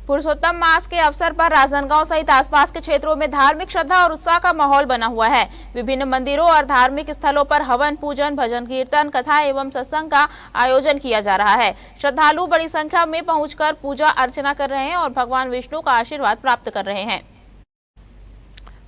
पुरुषोत्तम मास के अवसर पर राजनांदगांव सहित आसपास के क्षेत्रों में धार्मिक श्रद्धा और उत्साह का माहौल बना हुआ है। विभिन्न मंदिरों और धार्मिक स्थलों पर हवन, पूजन, भजन कीर्तन, कथा एवं सत्संग का आयोजन किया जा रहा है। श्रद्धालु बड़ी संख्या में पहुंचकर पूजा अर्चना कर रहे हैं और भगवान विष्णु का आशीर्वाद प्राप्त कर रहे हैं।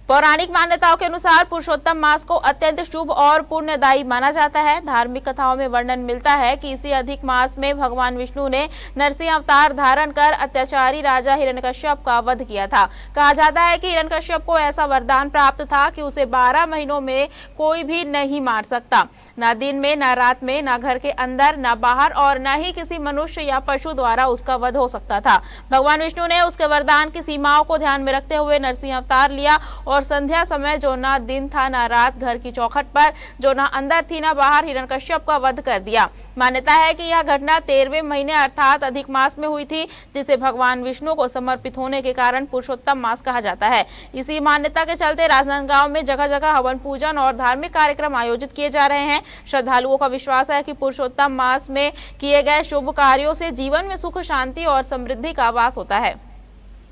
पौराणिक मान्यताओं के अनुसार पुरुषोत्तम मास को अत्यंत शुभ और पुण्यदायी माना जाता है। धार्मिक कथाओं में वर्णन मिलता है कि इसी अधिक मास में भगवान विष्णु ने नरसिंह अवतार धारण कर अत्याचारी राजा हिरण्यकश्यप का वध किया था। कहा जाता है कि हिरण्यकश्यप को ऐसा वरदान प्राप्त था कि उसे 12 महीनों में कोई भी नहीं मार सकता। न दिन में, न रात में, न घर के अंदर, न बाहर और न ही किसी मनुष्य या पशु द्वारा उसका वध हो सकता था। भगवान विष्णु ने उसके वरदान की सीमाओं को ध्यान में रखते हुए नरसिंह अवतार लिया और संध्या समय जो ना दिन था ना रात, घर की चौखट पर जो ना अंदर थी ना बाहर, हिरण्यकश्यप का वध कर दिया। मान्यता है कि यह घटना 13वें महीने अर्थात अधिक मास में हुई थी, जिसे भगवान विष्णु को समर्पित होने के कारण पुरुषोत्तम मास कहा जाता है। इसी मान्यता के चलते राजनांदगांव में जगह जगह हवन, पूजन और धार्मिक कार्यक्रम आयोजित किए जा रहे हैं। श्रद्धालुओं का विश्वास है कि पुरुषोत्तम मास में किए गए शुभ कार्यों से जीवन में सुख, शांति और समृद्धि का वास होता है।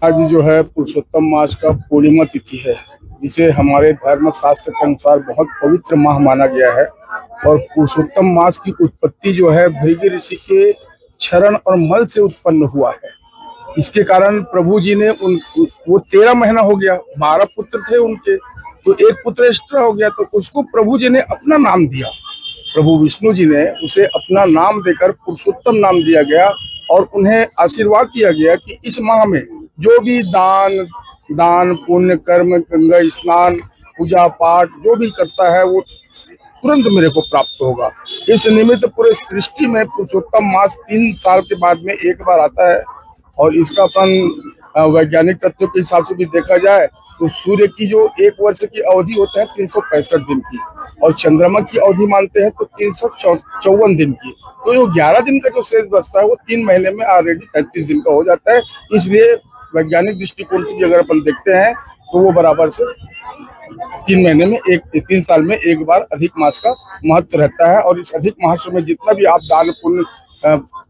आज जो है पुरुषोत्तम मास का पूर्णिमा तिथि है, जिसे हमारे धर्म शास्त्र के अनुसार बहुत पवित्र माह माना गया है। और पुरुषोत्तम मास की उत्पत्ति जो है भृगु ऋषि के क्षरण और मल से उत्पन्न हुआ है। इसके कारण प्रभु जी ने वो 13 महीना हो गया, 12 पुत्र थे उनके, तो एक पुत्र एक्स्ट्रा हो गया, तो उसको प्रभु जी ने अपना नाम दिया। प्रभु विष्णु जी ने उसे अपना नाम देकर पुरुषोत्तम नाम दिया गया और उन्हें आशीर्वाद दिया गया कि इस माह में जो भी दान पुण्य कर्म, गंगा स्नान, पूजा पाठ जो भी करता है वो तुरंत मेरे को प्राप्त होगा। इस निमित्त पूरे सृष्टि में पुरुषोत्तम मास 3 साल के बाद में एक बार आता है। और इसका अपन वैज्ञानिक तथ्यों के हिसाब से भी देखा जाए तो सूर्य की जो 1 वर्ष की अवधि होता है 365 दिन की, और चंद्रमा की अवधि मानते हैं तो 354 दिन की। तो जो 11 दिन का जो शेष बचता है वो 3 महीने में ऑलरेडी 35 दिन का हो जाता है। इसलिए वैज्ञानिक दृष्टिकोण से भी अगर अपन देखते हैं तो वो बराबर से 3 साल में एक बार अधिक मास का महत्व रहता है। और इस अधिक मास में जितना भी आप दान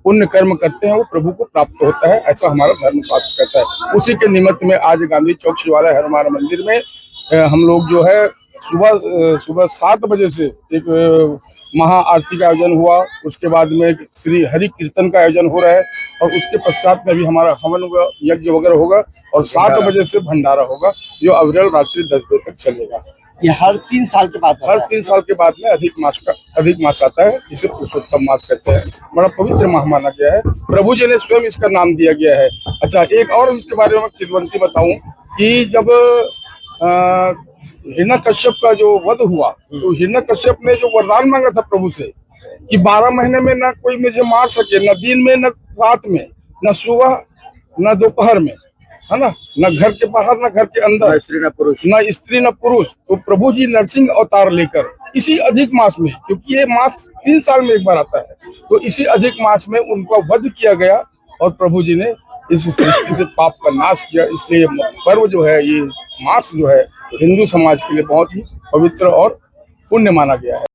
पुण्य कर्म करते हैं वो प्रभु को प्राप्त होता है, ऐसा हमारा धर्म शास्त्र कहता है। उसी के निमित्त में आज गांधी चौक शिवालय हनुमान मंदिर में हम लोग जो है सुबह 7 बजे से एक महा आरती का आयोजन हुआ। उसके बाद में श्री हरि कीर्तन का आयोजन हो रहा है और उसके पश्चात में भी हमारा हवन यज्ञ वगैरह होगा और 7 बजे से भंडारा होगा, जो अविरल रात्रि 10 बजे तक चलेगा। ये हर 3 साल के बाद में अधिक मास आता है, जिसे पुरुषोत्तम मास कहते हैं। बड़ा पवित्र माह माना गया है, प्रभु जी ने स्वयं इसका नाम दिया गया है। अच्छा, एक और इसके बारे में किंवदंती बताऊं कि जब हिरण्यकश्यप का जो वध हुआ तो हिरण्यकश्यप ने जो वरदान मांगा था प्रभु से कि 12 महीने में न कोई मुझे मार सके, न दिन में, न रात में, न सुबह न दोपहर में, है ना, न घर के बाहर न घर के अंदर, न स्त्री न पुरुष। तो प्रभु जी नरसिंह अवतार लेकर इसी अधिक मास में, क्योंकि ये मास 3 साल में एक बार आता है, तो इसी अधिक मास में उनका वध किया गया और प्रभु जी ने इस सृष्टि से पाप का नाश किया। इसलिए पर्व जो है, ये मास जो है, हिंदू समाज के लिए बहुत ही पवित्र और पुण्य माना गया है।